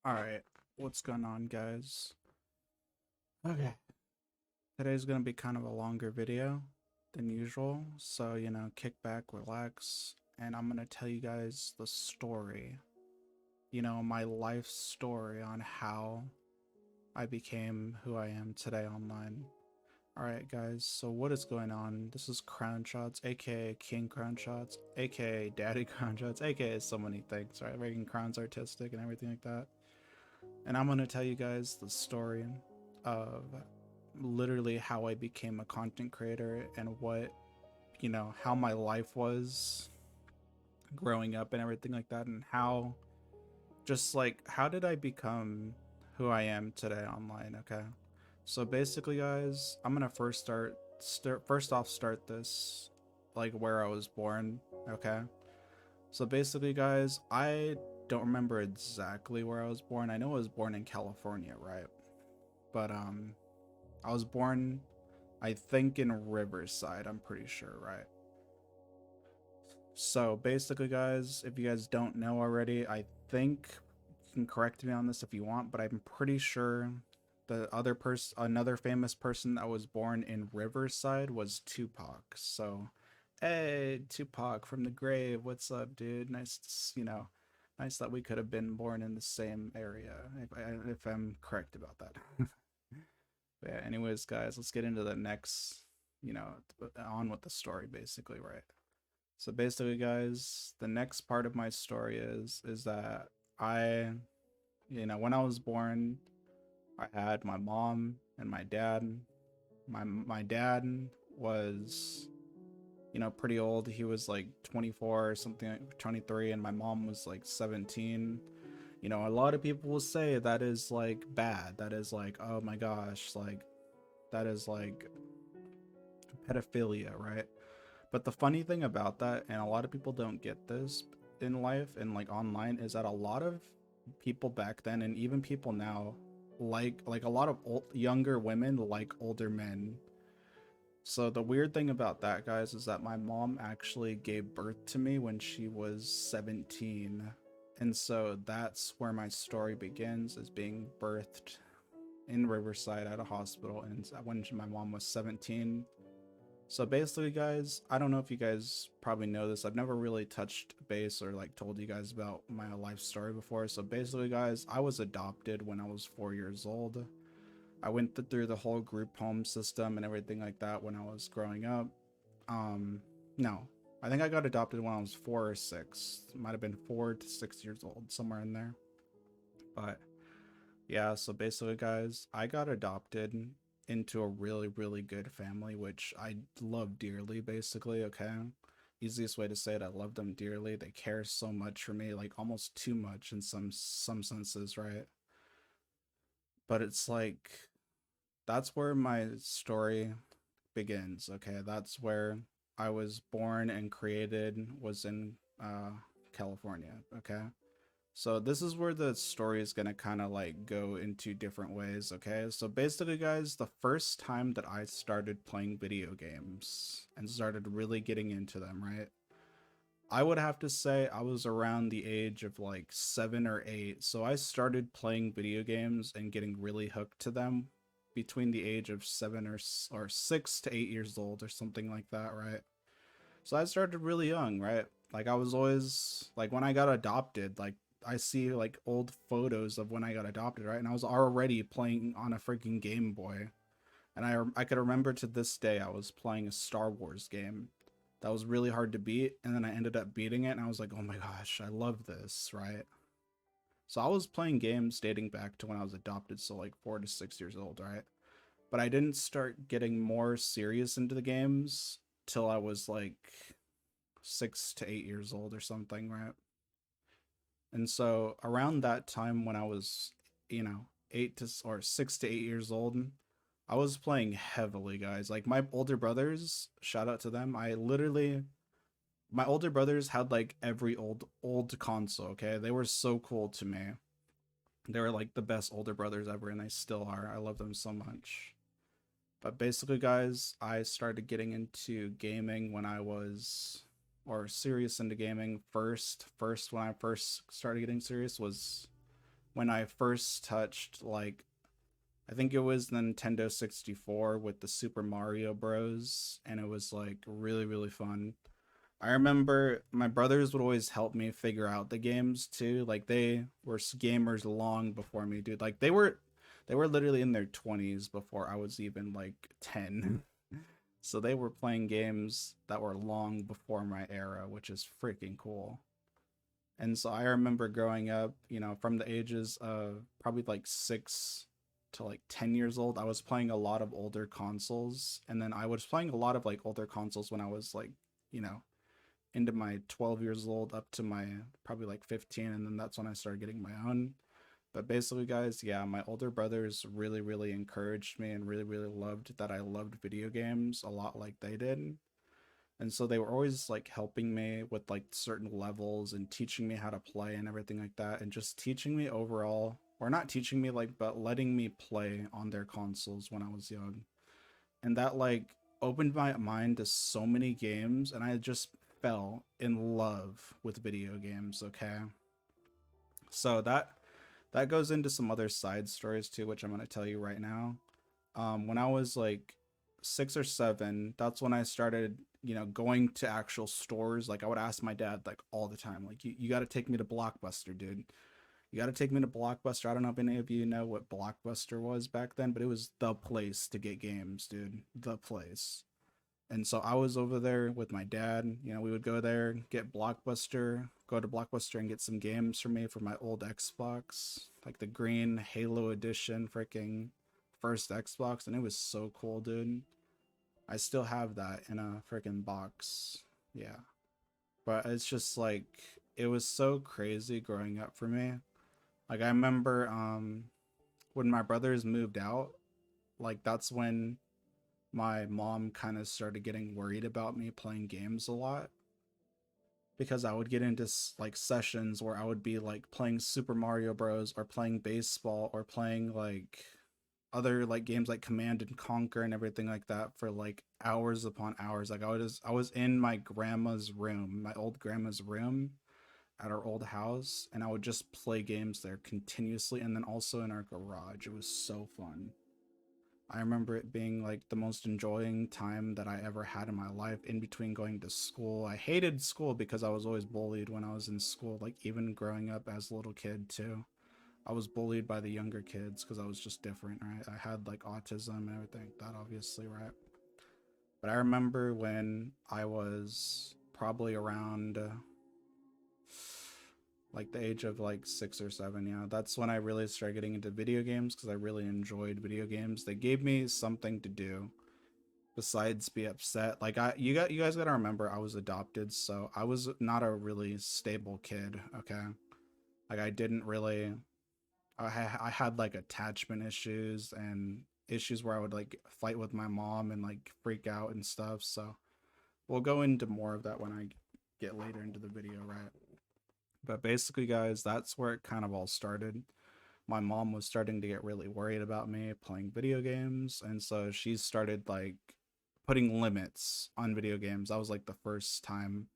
Alright, what's going on, guys? Okay. Today's gonna be kind of a longer video than usual, so, kick back, relax, and I'm gonna tell you guys the story. My life story on how I became who I am today online. Alright, guys, so what is going on? This is Crown Shots, aka King Crown Shots, aka Daddy Crown Shots, aka so many things, right? Making crowns artistic and everything like that. And I'm going to tell you guys the story of literally how I became a content creator and how my life was growing up and everything like that, and how did I become who I am today online, okay? So basically, guys, I'm going to start this like where I was born, okay? So basically, guys, I don't remember exactly where I was born. I know I was born in California, right? But I was born, I think, in Riverside, I'm pretty sure, right? So basically, guys, if you guys don't know already, I think you can correct me on this if you want, but I'm pretty sure another famous person that was born in Riverside was Tupac. So, hey, Tupac from the grave, what's up, dude? Nice that we could have been born in the same area, if I'm correct about that. But yeah, anyways, guys, let's get into the next, on with the story, basically, right? So basically, guys, the next part of my story is that I, when I was born, I had my mom and my dad. My dad was, pretty old. He was like 24 or something, like 23, and my mom was like 17. A lot of people will say that is like bad. That is like, oh my gosh, like that is like pedophilia, right? But the funny thing about that, and a lot of people don't get this in life and like online, is that a lot of people back then and even people now like a lot of younger women like older men. So the weird thing about that, guys, is that my mom actually gave birth to me when she was 17. And so that's where my story begins, is being birthed in Riverside at a hospital, and when my mom was 17. So basically, guys, I don't know if you guys probably know this. I've never really touched base or like told you guys about my life story before. So basically, guys, I was adopted when I was 4 years old. I went through the whole group home system and everything like that when I was growing up. No, I think I got adopted when I was 4 or 6. It might have been 4 to 6 years old, somewhere in there. But yeah, so basically, guys, I got adopted into a really, really good family, which I love dearly, basically, okay? Easiest way to say it, I love them dearly. They care so much for me, like almost too much in some senses, right? But it's like that's where my story begins, okay? That's where I was born and created, was in California, okay? So this is where the story is going to kind of like go into different ways, okay? So basically, guys, the first time that I started playing video games and started really getting into them, right? I would have to say I was around the age of like 7 or 8. So I started playing video games and getting really hooked to them between the age of 6 to 8 years old or something like that, right? So I started really young, right? Like I was always like when I got adopted, like I see like old photos of when I got adopted, right? And I was already playing on a freaking Game Boy. And I could remember to this day I was playing a Star Wars game that was really hard to beat, and then I ended up beating it, and I was like, "Oh my gosh, I love this," right? So I was playing games dating back to when I was adopted, so like 4 to 6 years old, right? But I didn't start getting more serious into the games till I was like 6 to 8 years old or something, right? And so around that time when I was, 6 to 8 years old, I was playing heavily, guys. Like my older brothers, shout out to them. My older brothers had like every old console, okay? They were so cool to me. They were like the best older brothers ever, and they still are. I love them so much. But basically, guys, I started getting into gaming when I was, or serious into gaming first. First, when I first started getting serious was when I first touched, like, I think it was the Nintendo 64 with the Super Mario Bros. And it was like really, really fun. I remember my brothers would always help me figure out the games too. Like they were gamers long before me, dude. Like they were literally in their 20s before I was even like 10. So they were playing games that were long before my era, which is freaking cool. And so I remember growing up, from the ages of probably like 6 to like 10 years old, I was playing a lot of older consoles. And then I was playing a lot of like older consoles when I was like, you know, into my 12 years old up to my probably like 15. And then that's when I started getting my own. But basically, guys, yeah, my older brothers really, really encouraged me and really, really loved that I loved video games a lot like they did. And so they were always like helping me with like certain levels and teaching me how to play and everything like that, and just teaching me overall, or not teaching me like, but letting me play on their consoles when I was young. And that like opened my mind to so many games, and I just fell in love with video games. Okay, so that goes into some other side stories too, which I'm going to tell you right now. When I was like 6 or 7, that's when I started, going to actual stores. Like I would ask my dad like all the time, like, you got to take me to Blockbuster, dude. You got to take me to Blockbuster. I don't know if any of you know what Blockbuster was back then, but it was the place to get games, dude. The place. And so I was over there with my dad. We would go there, get Blockbuster, go to Blockbuster and get some games for me for my old Xbox, like the green Halo edition, freaking first Xbox. And it was so cool, dude. I still have that in a freaking box. Yeah. But it's just like, it was so crazy growing up for me. Like, I remember when my brothers moved out, like, that's when my mom kind of started getting worried about me playing games a lot, because I would get into like sessions where I would be like playing Super Mario Bros. Or playing baseball or playing like other like games like Command and Conquer and everything like that for like hours upon hours. Like I was in my grandma's room, my old grandma's room at our old house, and I would just play games there continuously, and then also in our garage. It was so fun. I remember it being like the most enjoying time that I ever had in my life in between going to school. I hated school because I was always bullied when I was in school, like even growing up as a little kid too. I was bullied by the younger kids because I was just different, right? I had like autism and everything like that, obviously, right? But I remember when I was probably around like the age of like 6 or 7. That's when I really started getting into video games because I really enjoyed video games. They gave me something to do besides be upset. Like you guys got to remember, I was adopted, so I was not a really stable kid. Okay, like I didn't really. I had like attachment issues and issues where I would like fight with my mom and like freak out and stuff. So we'll go into more of that when I get later into the video, right? But basically, guys, that's where it kind of all started. My mom was starting to get really worried about me playing video games, and so she started like putting limits on video games. That was like the first time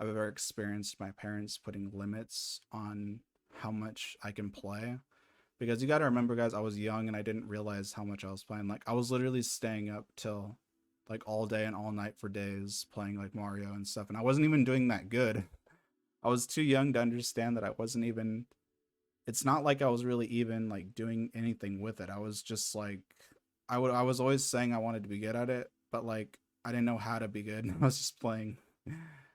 I've ever experienced my parents putting limits on how much I can play. Because you got to remember, guys, I was young and I didn't realize how much I was playing. Like I was literally staying up till like all day and all night for days playing like Mario and stuff, and I wasn't even doing that good. I was too young to understand that I wasn't even, it's not like I was really even like doing anything with it. I was just like, I was always saying I wanted to be good at it, but like I didn't know how to be good. I was just playing.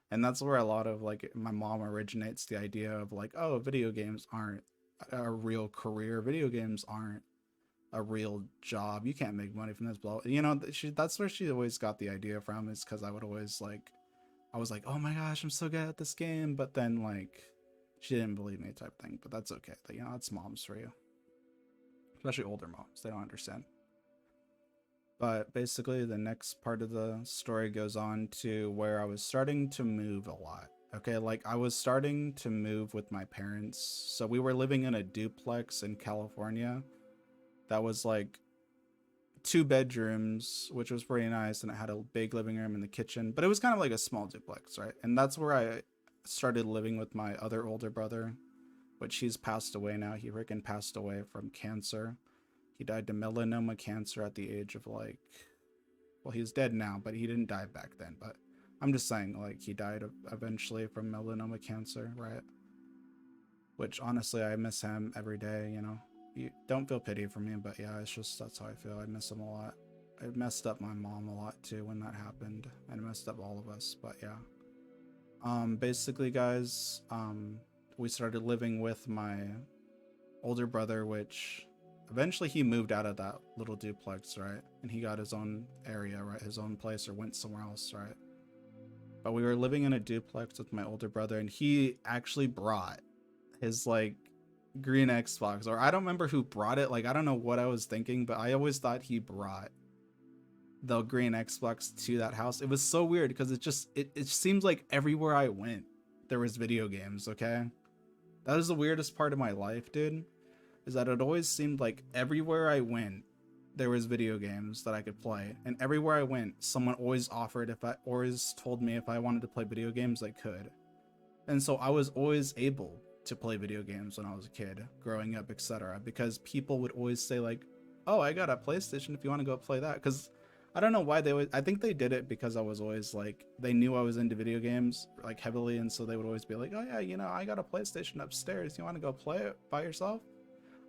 And that's where a lot of like my mom originates the idea of like, oh, video games aren't a real career. Video games aren't a real job. You can't make money from this. Blah. That's where she always got the idea from. Is because I would always like, I was like, oh my gosh, I'm so good at this game. But then like, she didn't believe me type thing. But that's okay. That's moms for you, especially older moms. They don't understand. But basically, the next part of the story goes on to where I was starting to move a lot. Okay, like I was starting to move with my parents. So we were living in a duplex in California that was like 2 bedrooms, which was pretty nice. And it had a big living room in the kitchen, but it was kind of like a small duplex, right? And that's where I started living with my other older brother. which he's passed away now. He freaking passed away from cancer. He died to melanoma cancer at the age of like, well, he's dead now, but he didn't die back then. But I'm just saying, like, he died eventually from melanoma cancer, right? Which honestly, I miss him every day, you know. You don't feel pity for me, but yeah, it's just that's how I feel. I miss him a lot. It messed up my mom a lot too when that happened, and it messed up all of us. But yeah, basically, guys, we started living with my older brother, which eventually he moved out of that little duplex, right? And he got his own area, right? His own place, or went somewhere else, right? But we were living in a duplex with my older brother, and he actually brought his like green Xbox, or I don't remember who brought it. Like, I don't know what I was thinking, but I always thought he brought the green Xbox to that house. It was so weird because it seems like everywhere I went there was video games. Okay, that was the weirdest part of my life, dude, is that it always seemed like everywhere I went there was video games that I could play, and everywhere I went someone always offered, if I always told me if I wanted to play video games I could. And so I was always able to play video games when I was a kid growing up, etc., because people would always say like, oh, I got a PlayStation if you want to go play that. Because I don't know why they would. I think they did it because I was always like, they knew I was into video games like heavily, and so they would always be like, oh yeah, you know, I got a PlayStation upstairs, you want to go play it by yourself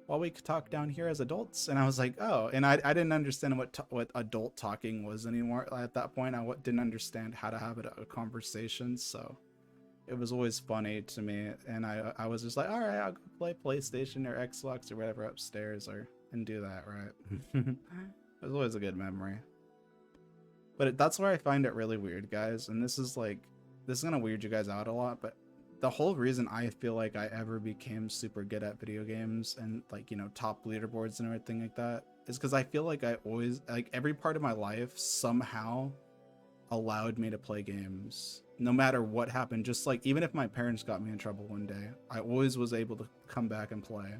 while we could talk down here as adults? And I was like, oh. And I didn't understand what adult talking was anymore at that point. I didn't understand how to have a conversation, so it was always funny to me. And I was just like, all right, I'll go play PlayStation or Xbox or whatever upstairs, and do that, right? It was always a good memory. But that's where I find it really weird, guys. And this is gonna weird you guys out a lot, but the whole reason I feel like I ever became super good at video games and, like, you know, top leaderboards and everything like that is because I feel like I always, like, every part of my life somehow allowed me to play games no matter what happened. Just like, even if my parents got me in trouble one day, I always was able to come back and play.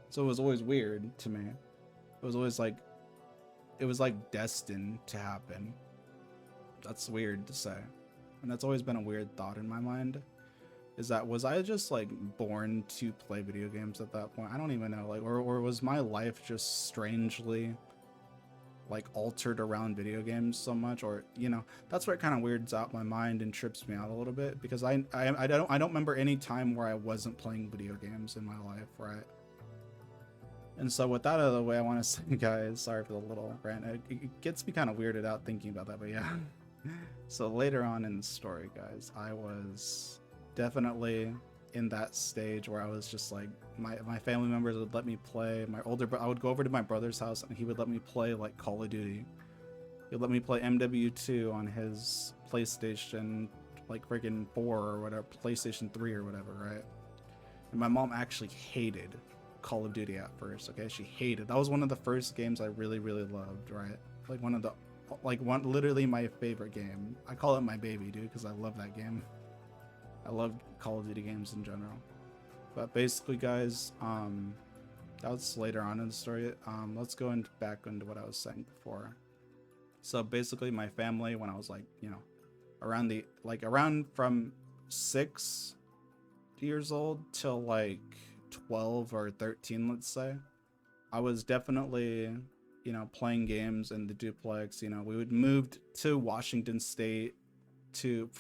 So it was always weird to me. It was always like, it was like destined to happen. That's weird to say, and that's always been a weird thought in my mind, is that, was I just like born to play video games at that point? I don't even know, like, or was my life just strangely like altered around video games so much? Or, you know, that's where it kind of weirds out my mind and trips me out a little bit, because I don't remember any time where I wasn't playing video games in my life, right? And so with that out of the way, I want to say, guys, sorry for the little rant. It gets me kind of weirded out thinking about that, but yeah. So later on in the story, guys, I was definitely in that stage where I was just like, my family members would let me play. I would go over to my brother's house and he would let me play like Call of Duty. He'd let me play MW2 on his PlayStation, like freaking 4 or whatever, PlayStation 3 or whatever, right? And my mom actually hated Call of Duty at first. Okay, she hated. That was one of the first games I really loved, right? Like literally my favorite game. I call it my baby, dude, because I love that game. I love Call of Duty games in general. But basically, guys, that was later on in the story. Let's go back into what I was saying before. So basically, my family, when I was like, you know, around from 6 years old till like 12 or 13, let's say, I was definitely, you know, playing games in the duplex. You know, we would move to Washington State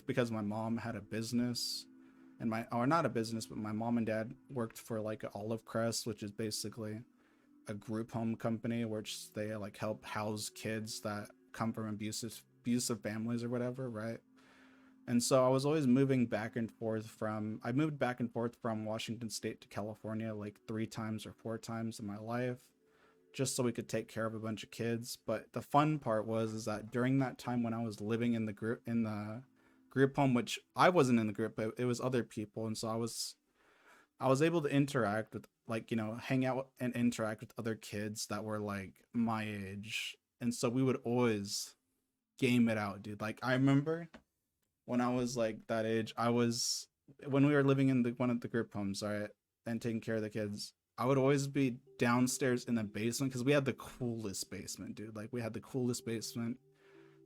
because my mom had a business, and not a business, but my mom and dad worked for like Olive Crest, which is basically a group home company, which they like help house kids that come from abusive families or whatever, right? And so I was always moving back and forth I moved back and forth from Washington State to California like 3 times or 4 times in my life, just so we could take care of a bunch of kids. But the fun part is that during that time when I was living in the group home, which I wasn't in the group, but it was other people, and so I was able to interact with, like, you know, hang out and interact with other kids that were like my age. And so we would always game it out, dude. Like, I remember when I was like that age, when we were living in one of the group homes, right, and taking care of the kids, I would always be downstairs in the basement, because we had the coolest basement, dude. Like, we had the coolest basement.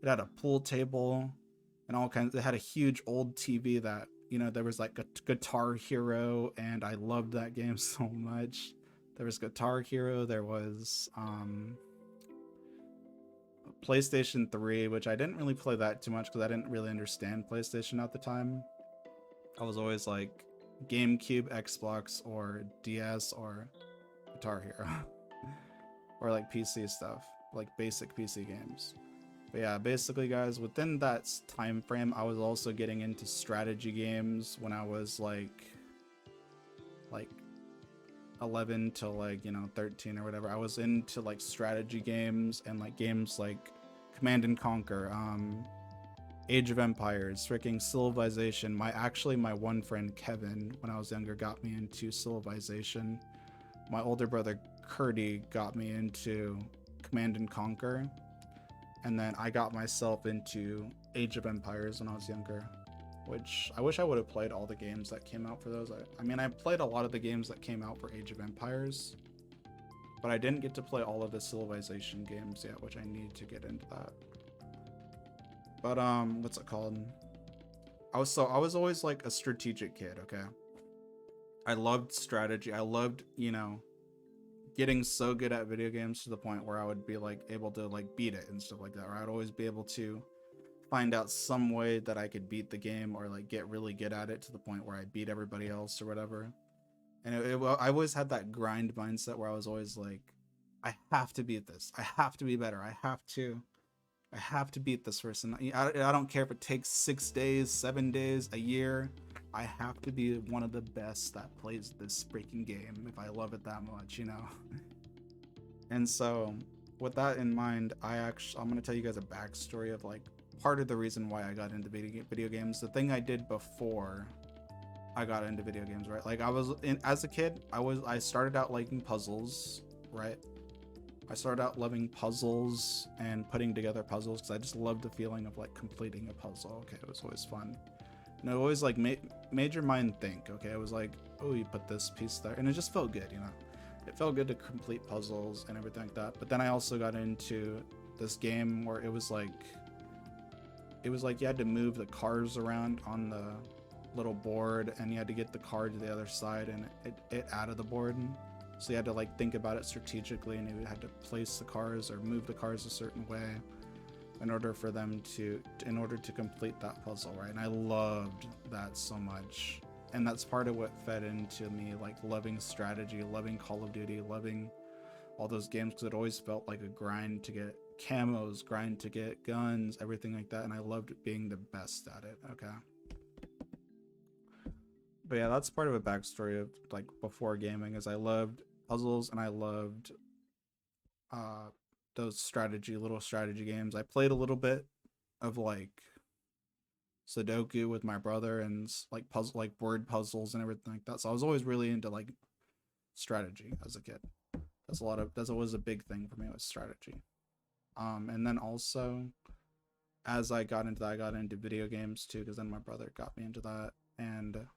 It had a pool table and all kinds. It had a huge old TV that, you know, there was like a Guitar Hero, and I loved that game so much. There was Guitar Hero, there was PlayStation 3, which I didn't really play that too much because I didn't really understand PlayStation at the time. I was always like GameCube, Xbox, or DS, or Guitar Hero. Or like PC stuff, like basic PC games. But yeah, basically guys, within that time frame, I was also getting into strategy games when I was like 11 to like, you know, 13 or whatever. I was into like strategy games and like games like Command and Conquer, Age of Empires, freaking Civilization. My one friend Kevin, when I was younger, got me into Civilization. My older brother Curdy got me into Command and Conquer, and then I got myself into Age of Empires when I was younger, which I wish I would have played all the games that came out for those. I mean, I played a lot of the games that came out for Age of Empires, but I didn't get to play all of the Civilization games yet, which I need to get into that. But what's it called? I was always like a strategic kid, okay? I loved strategy. I loved, you know, getting so good at video games to the point where I would be like able to like beat it and stuff like that, or I'd always be able to find out some way that I could beat the game or like get really good at it to the point where I beat everybody else or whatever. And I always had that grind mindset where I was always like, I have to beat this. I have to be better. I have to beat this person. I don't care if it takes 6 days, 7 days, a year. I have to be one of the best that plays this freaking game if I love it that much, you know? And so with that in mind, I'm going to tell you guys a backstory of like part of the reason why I got into video games. The thing I did before I got into video games, right? Like as a kid, I started out liking puzzles, right? I started out loving puzzles and putting together puzzles because I just loved the feeling of like completing a puzzle. Okay, it was always fun. And it always like made your mind think. Okay, it was like, oh, you put this piece there, and it just felt good, you know. It felt good to complete puzzles and everything like that. But then I also got into this game where it was like you had to move the cars around on the little board, and you had to get the car to the other side and it out of the board. So you had to like think about it strategically, and you had to place the cars or move the cars a certain way in order to complete that puzzle, right? And I loved that so much. And that's part of what fed into me like loving strategy, loving Call of Duty, loving all those games, because it always felt like a grind to get camos, grind to get guns, everything like that. And I loved being the best at it. Okay. But yeah, that's part of a backstory of like before gaming, is I loved puzzles and I loved those little strategy games. I played a little bit of like Sudoku with my brother and like word puzzles and everything like that. So I was always really into like strategy as a kid. That's always a big thing for me, was strategy. And then also as I got into that, I got into video games too, because then my brother got me into that. And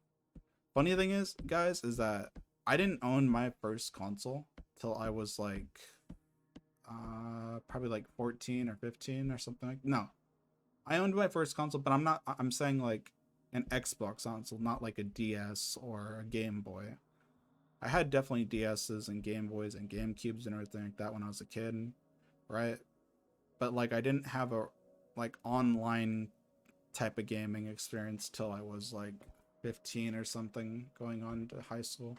funny thing is, guys, is that I didn't own my first console till I was like probably like 14 or 15 or something like. No, I owned my first console, but I'm saying like an Xbox console, not like a DS or a Game Boy. I had definitely DS's and Game Boys and GameCubes and everything like that when I was a kid, right? But like I didn't have a like online type of gaming experience till I was like 15 or something, going on to high school,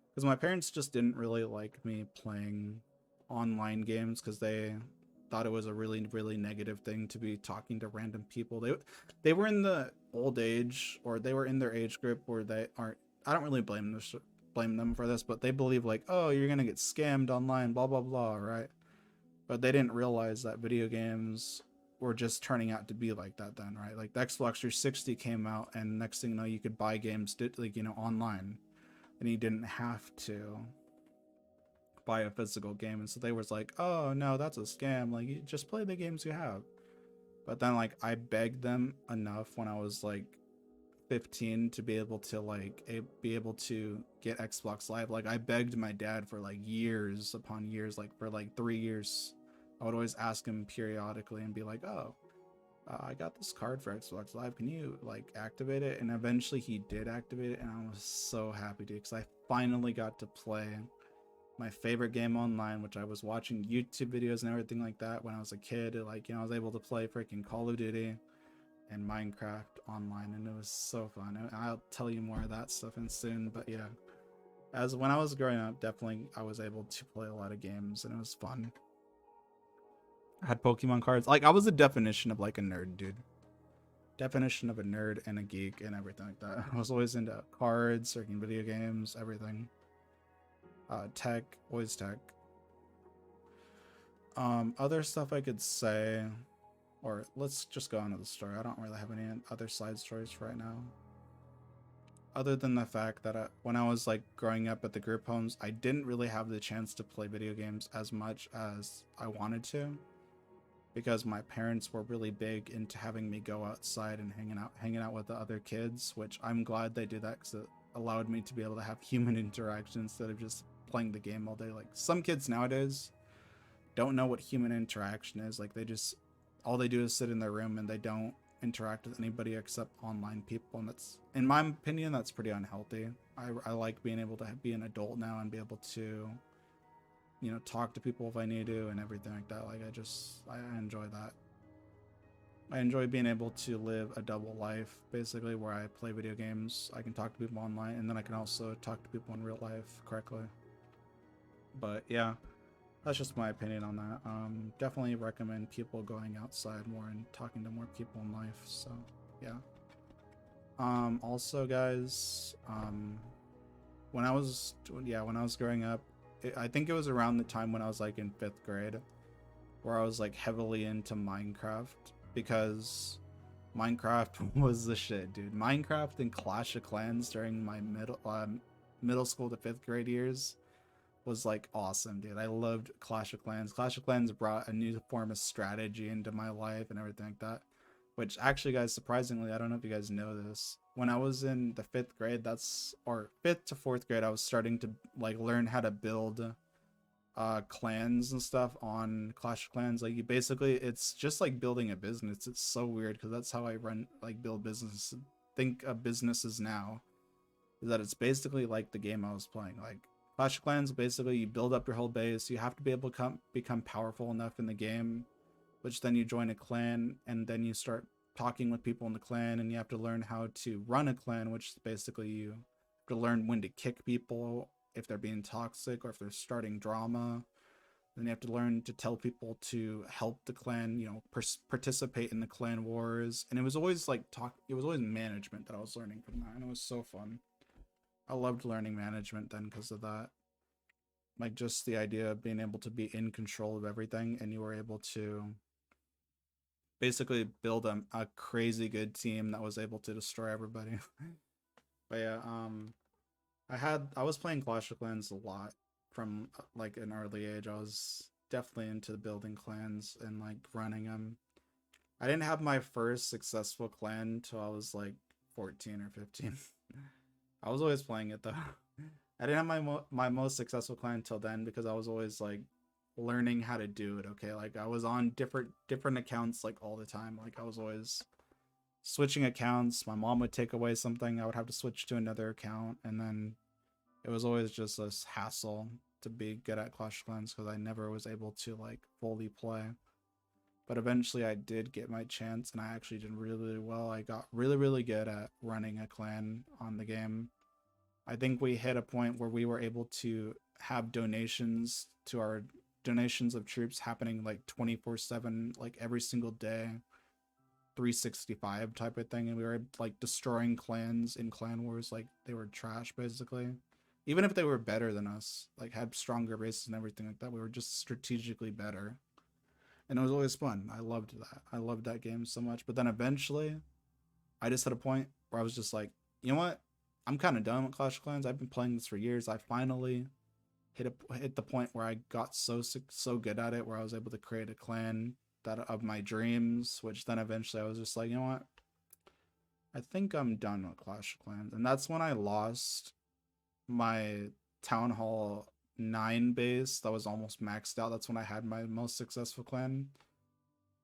because my parents just didn't really like me playing online games, because they thought it was a really, really negative thing to be talking to random people. They were in the old age, or they were in their age group where they aren't. I don't really blame them for this, but they believe like, oh, you're gonna get scammed online, blah blah blah, right? But they didn't realize that video games were just turning out to be like that then, right? Like the Xbox 360 came out, and next thing you know, you could buy games like, you know, online, and you didn't have to buy a physical game. And so they was like, oh no, that's a scam, like you just play the games you have. But then like I begged them enough when I was like 15 to be able to get Xbox Live. Like I begged my dad for like years upon years, like for like 3 years. I would always ask him periodically and be like, oh, I got this card for Xbox Live. Can you like activate it? And eventually he did activate it, and I was so happy, dude, because I finally got to play my favorite game online, which I was watching YouTube videos and everything like that when I was a kid. Like, you know, I was able to play freaking Call of Duty and Minecraft online, and it was so fun. And I'll tell you more of that stuff in soon, but yeah. As when I was growing up, definitely I was able to play a lot of games, and it was fun. I had Pokemon cards. Like, I was the definition of like a nerd, dude. Definition of a nerd and a geek and everything like that. I was always into cards, freaking video games, everything. Tech, always tech. Other stuff I could say, or let's just go on to the story. I don't really have any other side stories for right now. Other than the fact that when I was like growing up at the group homes, I didn't really have the chance to play video games as much as I wanted to, because my parents were really big into having me go outside and hanging out with the other kids, which I'm glad they do that because it allowed me to be able to have human interaction instead of just playing the game all day. Like, some kids nowadays don't know what human interaction is. Like, they just, all they do is sit in their room and they don't interact with anybody except online people, and that's, in my opinion, that's pretty unhealthy. I like being able to be an adult now and be able to, you know, talk to people if I need to and everything like that. Like, I enjoy that. I enjoy being able to live a double life, basically, where I play video games, I can talk to people online, and then I can also talk to people in real life correctly. But yeah, that's just my opinion on that. Definitely recommend people going outside more and talking to more people in life. So yeah. Also, guys, when I was growing up, I think it was around the time when I was like in 5th grade, where I was like heavily into Minecraft, because Minecraft was the shit, dude. Minecraft and Clash of Clans during my middle school to 5th grade years was like awesome, dude. I loved Clash of Clans. Clash of Clans brought a new form of strategy into my life and everything like that. Which actually, guys, surprisingly, I don't know if you guys know this. When I was in the 5th grade, or 5th to 4th grade, I was starting to like learn how to build clans and stuff on Clash of Clans. Like, you basically, it's just like building a business. It's so weird because that's how I build business. Think of businesses now, is that it's basically like the game I was playing. Like, Clash of Clans, basically you build up your whole base. You have to be able to become powerful enough in the game, which then you join a clan, and then you start talking with people in the clan, and you have to learn how to run a clan, which basically you have to learn when to kick people if they're being toxic or if they're starting drama. Then you have to learn to tell people to help the clan, you know, participate in the clan wars. And it was always like it was always management that I was learning from that, and it was so fun. I loved learning management then because of that. Like, just the idea of being able to be in control of everything, and you were able to basically build a crazy good team that was able to destroy everybody. But yeah, I was playing Clash of Clans a lot from like an early age. I was definitely into building clans and like running them. I didn't have my first successful clan till I was like 14 or 15. I was always playing it though. I didn't have my most successful clan until then, because I was always like learning how to do it. Okay, like I was on different accounts like all the time. Like, I was always switching accounts. My mom would take away something, I would have to switch to another account, and then it was always just this hassle to be good at Clash of Clans because I never was able to like fully play. But eventually I did get my chance, and I actually did really, really well. I got really, really good at running a clan on the game. I think we hit a point where we were able to have donations of troops happening like 24/7, like every single day, 365 type of thing, and we were like destroying clans in clan wars like they were trash, basically. Even if they were better than us, like had stronger races and everything like that, we were just strategically better. And it was always fun. I loved that. I loved that game so much. But then eventually, I just hit a point where I was just like, you know what? I'm kind of done with Clash of Clans. I've been playing this for years. I finally hit the point where I got so good at it, where I was able to create a clan that of my dreams. Which then eventually I was just like, you know what? I think I'm done with Clash of Clans, and that's when I lost my Town Hall 9 base that was almost maxed out. That's when I had my most successful clan.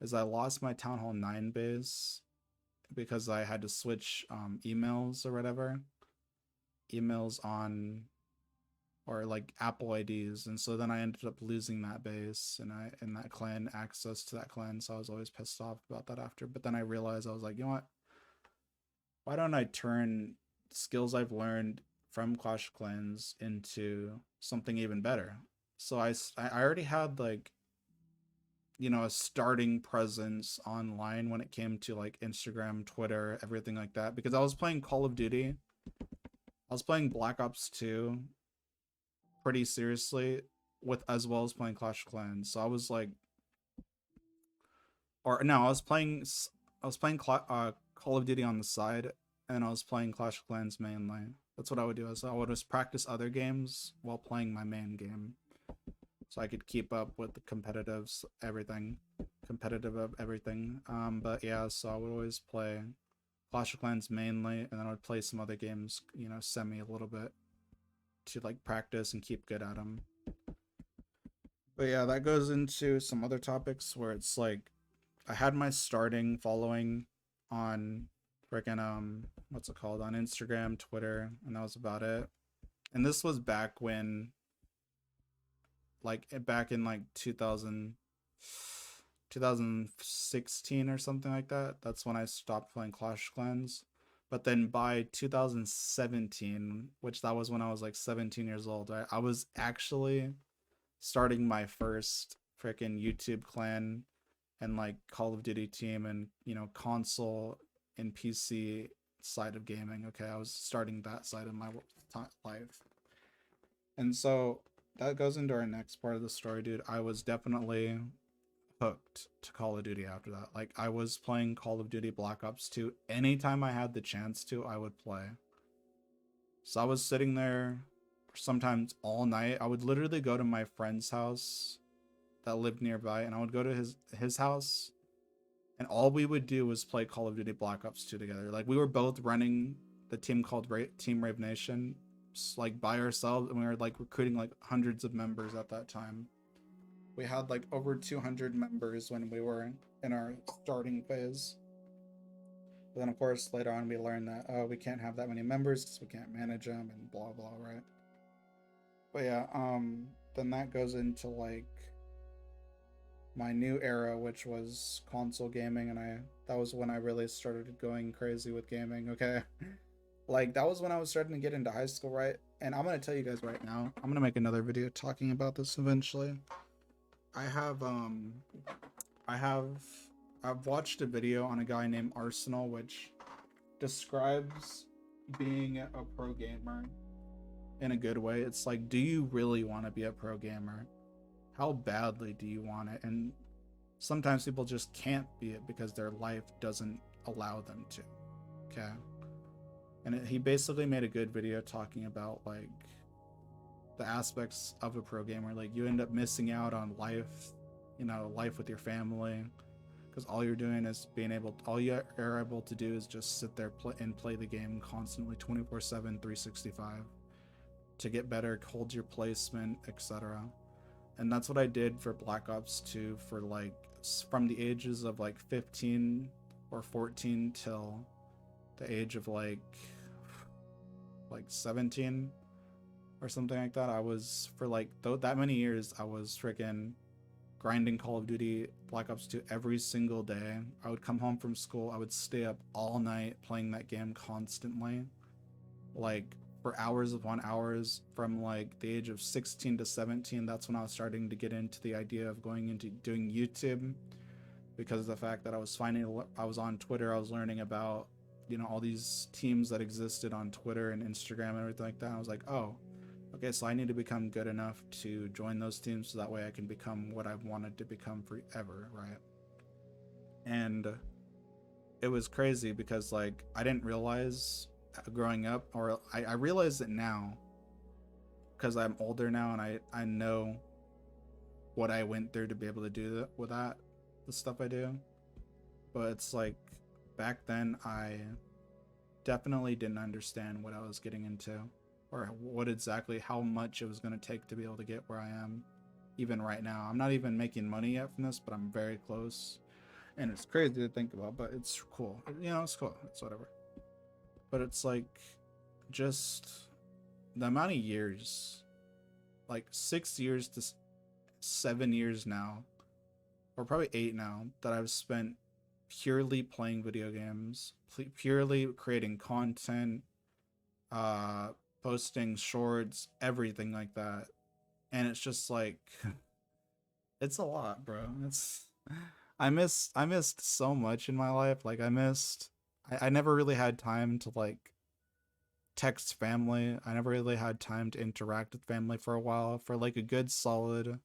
is I lost my Town Hall 9 base because I had to switch emails or whatever. Emails on or like Apple IDs, and so then I ended up losing that base and that clan access to that clan. So I was always pissed off about that after. But then I realized I was like, you know what? Why don't I turn skills I've learned from Clash of Clans into something even better? So I already had like, you know, a starting presence online when it came to like Instagram, Twitter, everything like that, because I was playing Call of Duty. I was playing Black Ops 2 pretty seriously with as well as playing Clash of Clans. So I was like, or no, I was playing Call of Duty on the side, and I was playing Clash of Clans mainly. That's what I would do. I would just practice other games while playing my main game, so I could keep up with the competitive of everything. But yeah, so I would always play Clash of Clans mainly, and then I would play some other games, you know, semi a little bit to like practice and keep good at them. But yeah, that goes into some other topics where it's like I had my starting following on freaking what's it called, on Instagram, Twitter, and that was about it. And this was back when like back in like 2016 or something like that. That's when I stopped playing Clash of Clans. But then by 2017, which that was when I was like 17 years old, right? I was actually starting my first freaking YouTube clan and like Call of Duty team and, you know, console and PC side of gaming. Okay, I was starting that side of my life. And so that goes into our next part of the story, dude. I was definitely hooked to Call of Duty after that. Like I was playing Call of Duty Black Ops 2 anytime I had the chance to, I would play. So I was sitting there sometimes all night. I would literally go to my friend's house that lived nearby, and I would go to his house, and all we would do was play Call of Duty Black Ops 2 together. Like we were both running the team called Team Rave Nation, like by ourselves, and we were like recruiting like hundreds of members at that time. We had like over 200 members when we were in our starting phase. But then of course later on we learned that, oh, we can't have that many members because we can't manage them and blah blah, right? But yeah, then that goes into like my new era, which was console gaming, and that was when I really started going crazy with gaming. Okay. Like that was when I was starting to get into high school, right? And I'm gonna tell you guys right now, I'm gonna make another video talking about this eventually. I have I have I've watched a video on a guy named Arsenal, which describes being a pro gamer in a good way. It's like, do you really want to be a pro gamer? How badly do you want it? And sometimes people just can't be it because their life doesn't allow them to. Okay. And he basically made a good video talking about like the aspects of a pro gamer. Like you end up missing out on life, you know, life with your family, because all you're doing is all you are able to do is just sit there and play the game constantly 24/7 365 to get better, hold your placement, etc. And that's what I did for Black Ops 2 for like from the ages of like 15 or 14 till the age of like 17 or something like that. I was for like that many years I was freaking grinding Call of Duty Black Ops 2 every single day. I would come home from school, I would stay up all night playing that game constantly, like for hours upon hours. From like the age of 16 to 17, that's when I was starting to get into the idea of going into doing YouTube, because of the fact that I was on Twitter, I was learning about, you know, all these teams that existed on Twitter and Instagram and everything like that. And I was like, oh, okay, so I need to become good enough to join those teams so that way I can become what I've wanted to become forever, right? And it was crazy because like I didn't realize growing up, or I realize it now because I'm older now and I know what I went through to be able to do that with the stuff I do. But it's like back then I definitely didn't understand what I was getting into, or how much it was going to take to be able to get where I am even right now. I'm not even making money yet from this, but I'm very close. And it's crazy to think about, but it's cool. You know, it's cool. It's whatever. But it's like just the amount of years, like 6 years to 7 years now, or probably 8 now, that I've spent purely playing video games, purely creating content, uh, posting shorts, everything like that. And it's just like, it's a lot, bro. It's I missed so much in my life. Like I never really had time to like text family. I never really had time to interact with family for a while. For like a good solid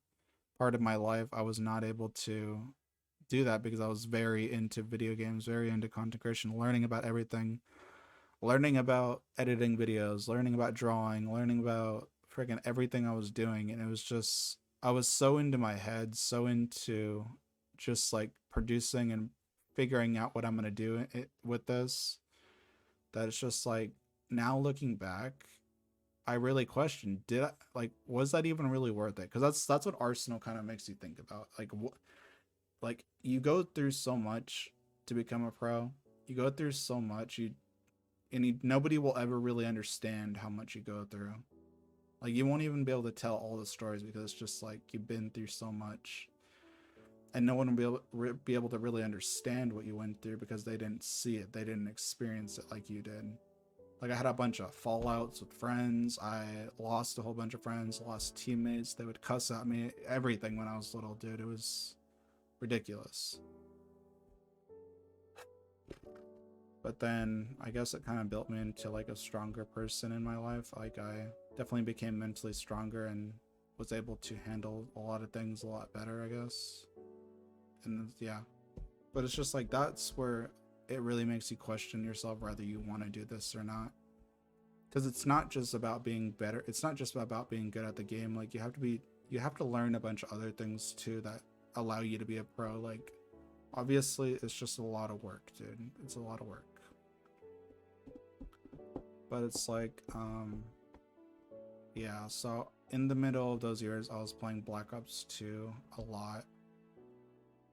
part of my life, I was not able to do that because I was very into video games, very into content creation, learning about everything, learning about editing videos, learning about drawing, learning about freaking everything I was doing. And it was just, I was so into my head, so into just like producing and figuring out what I'm going to do with this, that it's just like, now looking back, I really question, did I, like, was that even really worth it? Because that's what Arsenal kind of makes you think about. Like, like you go through so much to become a pro. You go through so much. Nobody will ever really understand how much you go through. Like, you won't even be able to tell all the stories because it's just like you've been through so much, and no one will be able to really understand what you went through because they didn't see it, they didn't experience it like you did. Like, I had a bunch of fallouts with friends. I lost a whole bunch of friends, lost teammates. They would cuss at me, everything when I was little, dude. It was ridiculous. But then I guess it kind of built me into like a stronger person in my life. Like, I definitely became mentally stronger and was able to handle a lot of things a lot better, I guess. And yeah, but it's just like, that's where it really makes you question yourself whether you want to do this or not. Because it's not just about being better. It's not just about being good at the game. Like, you have to learn a bunch of other things too that allow you to be a pro. Like, obviously it's just a lot of work, dude. It's a lot of work. But it's like, yeah, so in the middle of those years, I was playing Black Ops 2 a lot.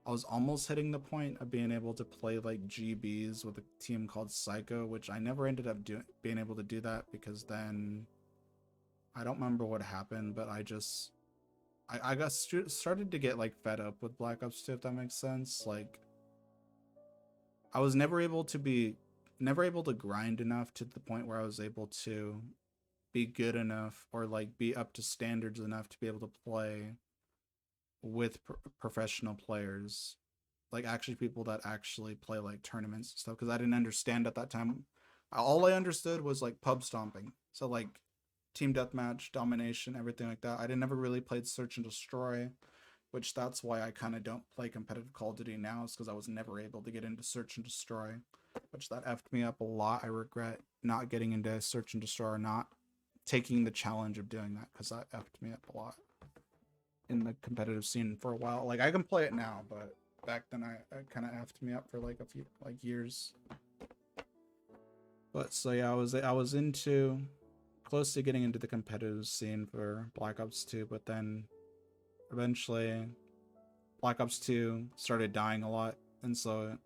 I was almost hitting the point of being able to play like GBs with a team called Psycho, which I never ended up being able to do that because then I don't remember what happened, but I got started to get like fed up with Black Ops 2, if that makes sense. Like, I was never able to grind enough to the point where I was able to be good enough or like be up to standards enough to be able to play with professional players, like actually people that actually play like tournaments and stuff, because I didn't understand at that time. All I understood was like pub stomping, so like team deathmatch, domination, everything like that. I didn't never really played search and destroy, which that's why I kind of don't play competitive Call of Duty now, is because I was never able to get into search and destroy, which that effed me up a lot. I regret not getting into search and destroy, or not taking the challenge of doing that, because that effed me up a lot in the competitive scene for a while. Like, I can play it now, but back then I kind of effed me up for like a few like years. But so yeah, I was into close to getting into the competitive scene for Black Ops 2, but then eventually Black Ops 2 started dying a lot, and so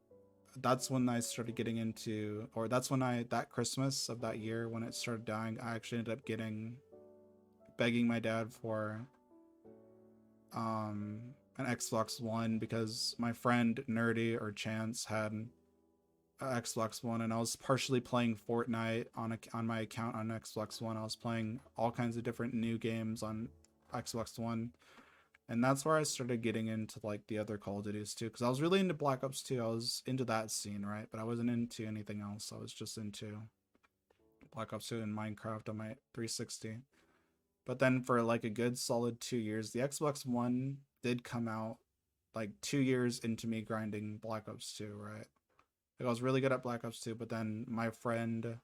that's when I started getting into, or that's when that Christmas of that year when it started dying, I actually ended up begging my dad for an Xbox One, because my friend Nerdy or Chance had an Xbox One, and I was partially playing Fortnite on my account on Xbox One. I was playing all kinds of different new games on Xbox One, and that's where I started getting into like the other Call of Duties too, because I was really into Black Ops 2. I was into that scene, right? But I wasn't into anything else. I was just into Black Ops 2 and Minecraft on my 360. But then for like a good solid 2 years, the Xbox One did come out like 2 years into me grinding Black Ops 2, right? Like, I was really good at Black Ops 2, but then my friend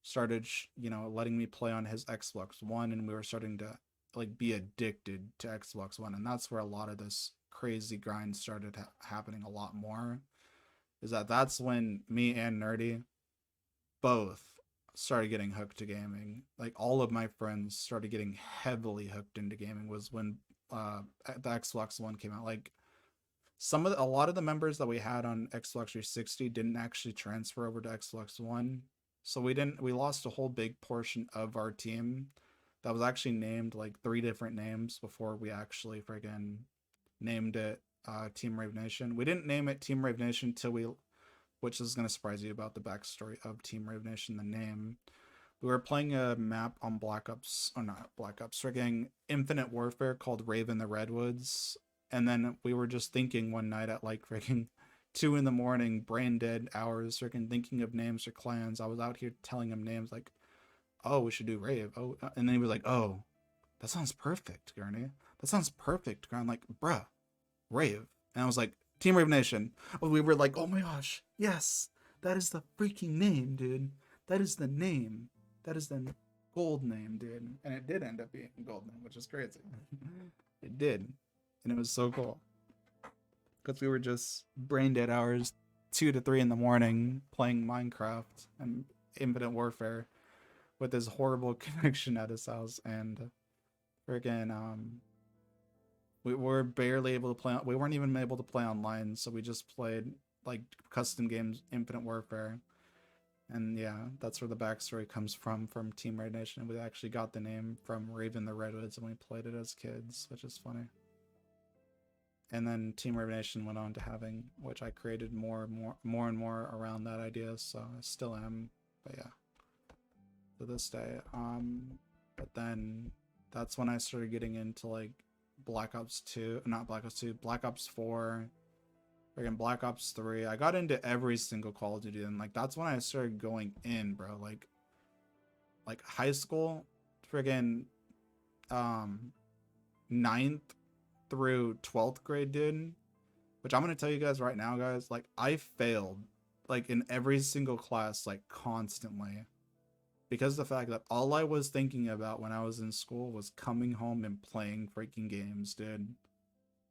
started, letting me play on his Xbox One, and we were starting to like be addicted to Xbox One, and that's where a lot of this crazy grind started happening a lot more. That's when me and Nerdy both started getting hooked to gaming. Like, all of my friends started getting heavily hooked into gaming was when the Xbox One came out. Like, a lot of the members that we had on Xbox 360 didn't actually transfer over to Xbox One. So we lost a whole big portion of our team that was actually named like 3 different names before we actually friggin' named it Team Rave Nation. We didn't name it Team Rave Nation till which is going to surprise you about the backstory of Team Rave Nation, the name. We were playing a map on Black Ops, or not Black Ops, friggin' Infinite Warfare called Rave in the Redwoods. And then we were just thinking one night at like friggin' 2 in the morning, brain dead hours, freaking thinking of names for clans. I was out here telling him names like, oh, we should do Rave. Oh, and then he was like, oh, that sounds perfect, Gurney. That sounds perfect. I'm like, bruh, Rave. And I was like, Team Rave Nation. Oh, we were like, oh my gosh, yes, that is the freaking name, dude. That is the name. That is the gold name, dude. And it did end up being gold name, which is crazy. It did. And it was so cool. Because we were just brain dead hours, 2 to 3 in the morning, playing Minecraft and Infinite Warfare with this horrible connection at his house. And freaking, we were barely able to play. We weren't even able to play online, so we just played like custom games, Infinite Warfare. And yeah, that's where the backstory comes from Team Red Nation. We actually got the name from Raven the Redwoods, and we played it as kids, which is funny. And then Team Red Nation went on to having, which I created more and more around that idea. So I still am, but yeah, to this day. But then that's when I started getting into like Black Ops 2, not Black Ops 2, Black Ops 4, friggin' Black Ops 3. I got into every single Call of Duty, and like that's when I started going in, bro. Like high school, friggin' 9th through 12th grade, dude. Which I'm gonna tell you guys right now, guys. Like I failed, like in every single class, like constantly, because of the fact that all I was thinking about when I was in school was coming home and playing freaking games, dude.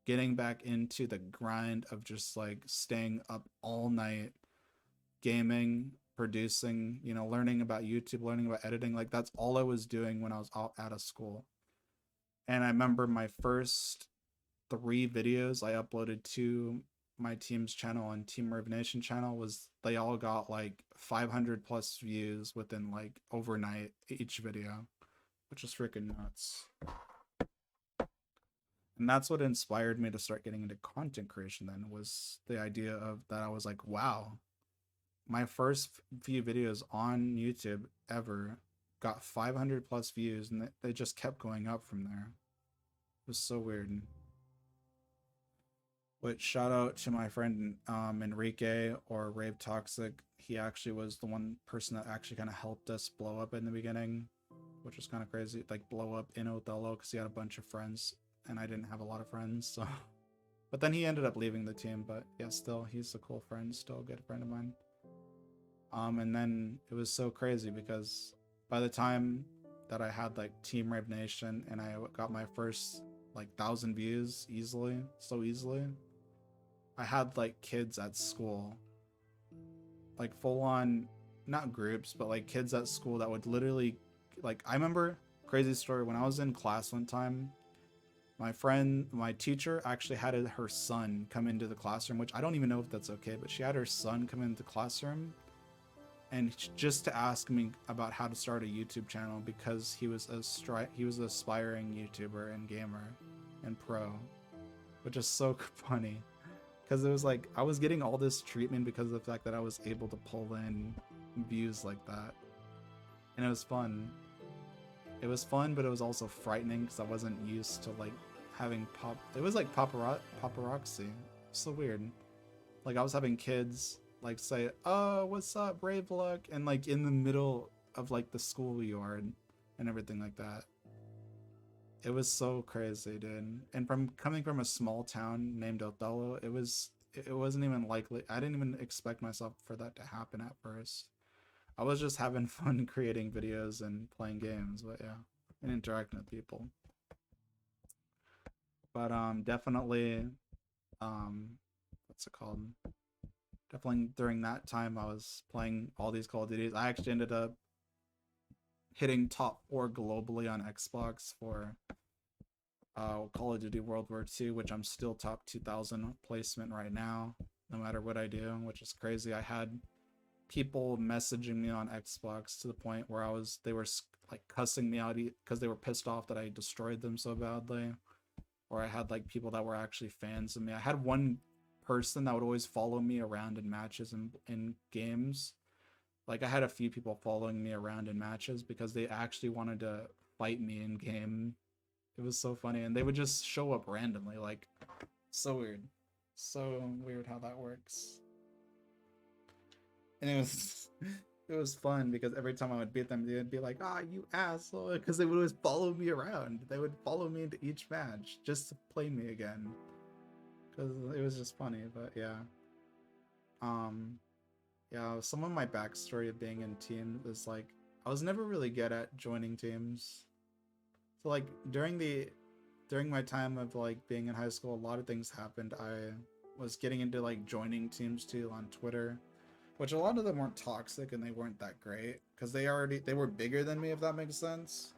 Getting back into the grind of just like staying up all night, gaming, producing, you know, learning about YouTube, learning about editing. Like that's all I was doing when I was out of school. And I remember my first 3 videos I uploaded to my team's channel and Team Rave Nation channel was they all got like 500 plus views within like overnight each video, which is freaking nuts. And that's what inspired me to start getting into content creation then, was the idea of that. I was like, wow, my first few videos on YouTube ever got 500 plus views, and they just kept going up from there. It was so weird. But shout out to my friend Enrique, or Rave Toxic. He actually was the one person that actually kind of helped us blow up in the beginning, which was kind of crazy. Like blow up in Othello because he had a bunch of friends and I didn't have a lot of friends. So, but then he ended up leaving the team. But yeah, still he's a cool friend, still a good friend of mine. And then it was so crazy because by the time that I had like Team Rave Nation and I got my first like 1,000 views easily, so easily, I had like kids at school, like full on, not groups, but like kids at school that would literally, like, I remember, crazy story, when I was in class one time, my teacher actually had her son come into the classroom, which I don't even know if that's okay, but she had her son come into the classroom and just to ask me about how to start a YouTube channel because he was an aspiring YouTuber and gamer and pro, which is so funny. Because it was like I was getting all this treatment because of the fact that I was able to pull in views like that, and it was fun. It was fun, but it was also frightening because I wasn't used to like having It was like paparazzi. So weird. Like I was having kids like say, "Oh, what's up, Brave Luck?" and like in the middle of like the schoolyard and everything like that. It was so crazy, dude. And from coming from a small town named Othello, it wasn't even likely. I didn't even expect myself for that to happen at first. I was just having fun creating videos and playing games, but yeah, and interacting with people. But definitely what's it called? Definitely during that time I was playing all these Call of Duties. I actually ended up hitting top 4 globally on Xbox for Call of Duty World War II, which I'm still top 2000 placement right now, no matter what I do, which is crazy. I had people messaging me on Xbox to the point where they were like cussing me out because they were pissed off that I destroyed them so badly. Or I had like people that were actually fans of me. I had one person that would always follow me around in matches and in games. Like I had a few people following me around in matches because they actually wanted to fight me in game. It was so funny, and they would just show up randomly. Like, so weird, so weird how that works. And it was fun because every time I would beat them, they'd be like, "Ah, you asshole," because they would always follow me around. They would follow me into each match just to play me again, because it was just funny. But yeah, um, yeah. Some of my backstory of being in teams is like I was never really good at joining teams. So like during my time of like being in high school, a lot of things happened. I was getting into like joining teams too on Twitter, which a lot of them weren't toxic and they weren't that great because they were bigger than me, if that makes sense.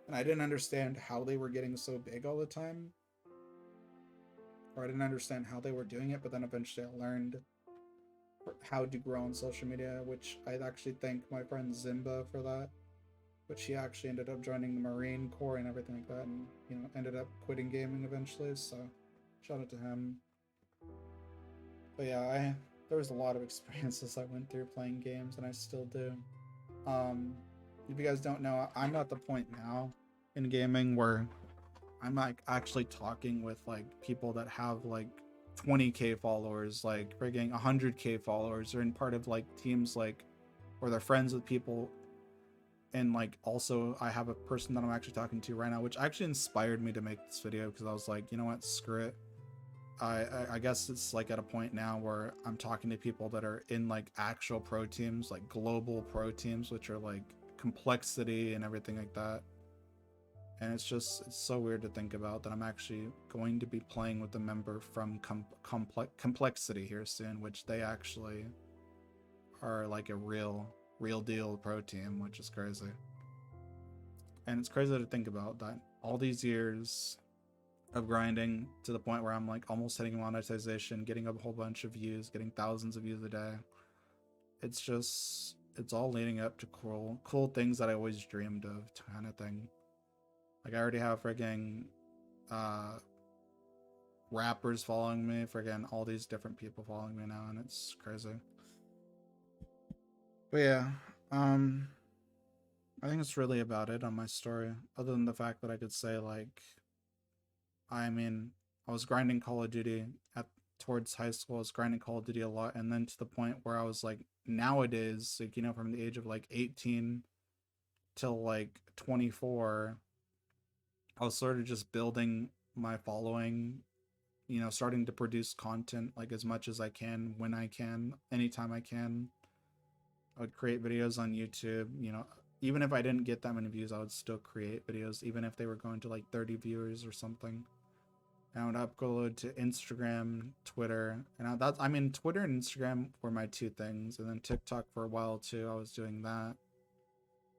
And I didn't understand how they were getting so big all the time, or I didn't understand how they were doing it. But then eventually I learned how to grow on social media, which I'd actually thank my friend Zimba for that. But she actually ended up joining the Marine Corps and everything like that, and ended up quitting gaming eventually. So shout out to him. But yeah, there was a lot of experiences I went through playing games, and I still do. If you guys don't know, I'm at the point now in gaming where I'm like actually talking with like people that have like 20k followers, like frigging 100k followers, or in part of like teams like, or they're friends with people. And like also I have a person that I'm actually talking to right now, which actually inspired me to make this video because I was like, you know what, screw it. I guess it's like at a point now where I'm talking to people that are in like actual pro teams, like global pro teams, which are like complexity and everything like that. And it's so weird to think about that I'm actually going to be playing with a member from complexity here soon, which they actually are like a real deal pro team, which is crazy. And it's crazy to think about that all these years of grinding to the point where I'm like almost hitting monetization, getting a whole bunch of views, getting thousands of views a day. It's all leading up to cool things that I always dreamed of, kind of thing. Like I already have friggin' rappers following me, friggin' all these different people following me now, and it's crazy. But yeah, I think it's really about it on my story, other than the fact that I could say like, I mean, I was grinding Call of Duty towards high school. I was grinding Call of Duty a lot, and then to the point where I was like, nowadays, like from the age of like 18 till like 24, I was sort of just building my following. Starting to produce content like as much as I can, when I can, anytime I can. I would create videos on YouTube. Even if I didn't get that many views, I would still create videos, even if they were going to like 30 viewers or something. And I would upload to Instagram, Twitter, and Twitter and Instagram were my two things, and then TikTok for a while too. I was doing that.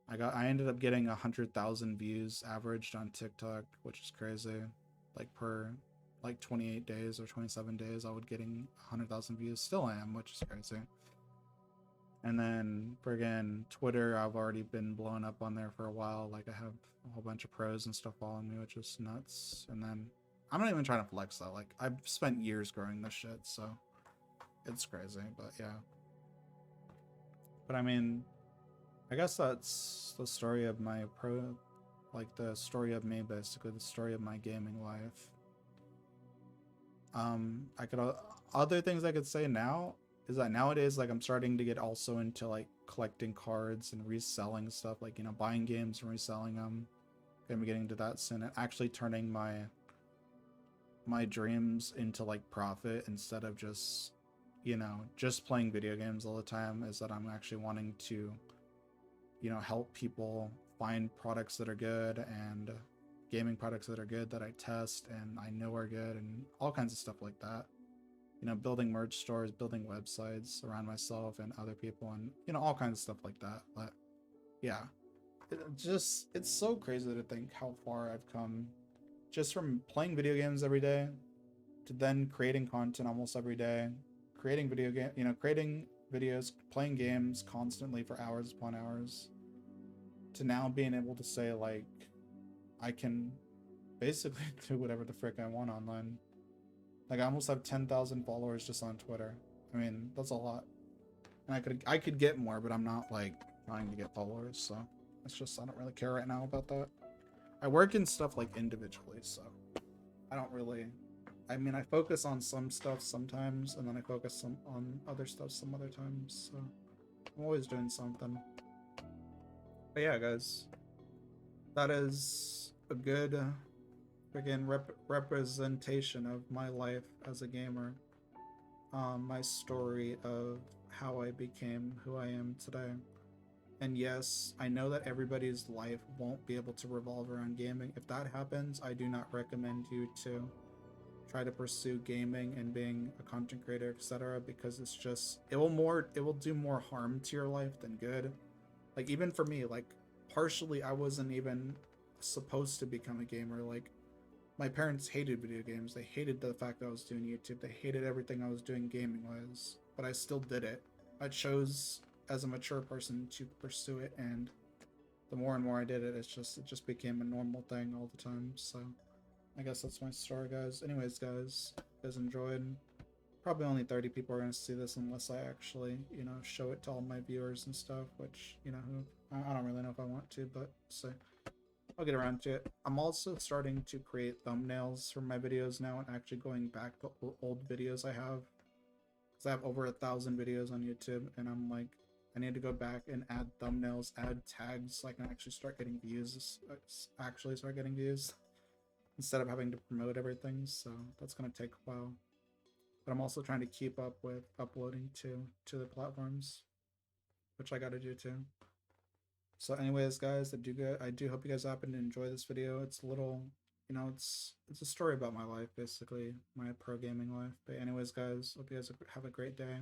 I ended up getting 100,000 views averaged on TikTok, which is crazy. Like per 28 days or 27 days, I would getting 100,000 views. Still am, which is crazy. And then friggin' Twitter, I've already been blowing up on there for a while. Like I have a whole bunch of pros and stuff following me, which is nuts. And then I'm not even trying to flex though. Like I've spent years growing this shit, so it's crazy. But yeah. But I mean, I guess that's the story of my the story of me, basically the story of my gaming life. I could other things I could say now is that nowadays, like I'm starting to get also into like collecting cards and reselling stuff, like buying games and reselling them. Gonna be getting into that soon, and actually turning my dreams into like profit instead of just just playing video games all the time. Is that I'm actually wanting to help people find products that are good, and gaming products that are good that I test and I know are good, and all kinds of stuff like that. Building merch stores, building websites around myself and other people, and all kinds of stuff like that. But yeah, it's so crazy to think how far I've come just from playing video games every day to then creating content almost every day, creating creating videos, playing games constantly for hours upon hours, to now being able to say like I can basically do whatever the frick I want online. Like I almost have 10,000 followers just on Twitter. I mean, that's a lot. And I could get more, but I'm not like trying to get followers, so it's just I don't really care right now about that. I work in stuff like individually, so I don't really. I mean, I focus on some stuff sometimes, and then I focus on other stuff some other times. So I'm always doing something. But yeah, guys, that is a good again representation of my life as a gamer. My story of how I became who I am today. And yes, I know that everybody's life won't be able to revolve around gaming. If that happens, I do not recommend you to try to pursue gaming and being a content creator, etc., because it's just it will do more harm to your life than good. Like even for me, like partially I wasn't even supposed to become a gamer. Like my parents hated video games. They hated the fact that I was doing YouTube. They hated everything I was doing gaming wise, but I still did it. I chose as a mature person to pursue it, and the more and more I did it, it just became a normal thing all the time. So I guess that's my story, guys. Anyways, guys, if you guys enjoyed. Probably only 30 people are going to see this unless I actually, show it to all my viewers and stuff, which, I don't really know if I want to, but so I'll get around to it. I'm also starting to create thumbnails for my videos now and actually going back to old videos I have. Because I have over 1,000 videos on YouTube, and I'm like, I need to go back and add thumbnails, add tags so I can actually start getting views, instead of having to promote everything, so that's going to take a while. But I'm also trying to keep up with uploading to the platforms, which I gotta do too. So anyways, guys, I do hope you guys happen to enjoy this video. It's a little, it's a story about my life, basically, my pro gaming life. But anyways, guys, hope you guys have a great day.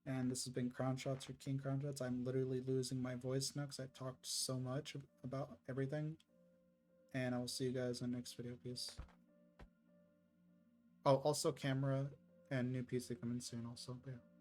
And this has been Crown Shots or King Crown Shots. I'm literally losing my voice now because I talked so much about everything. And I will see you guys in the next video. Peace. Oh, also camera and new PC coming soon also. But yeah.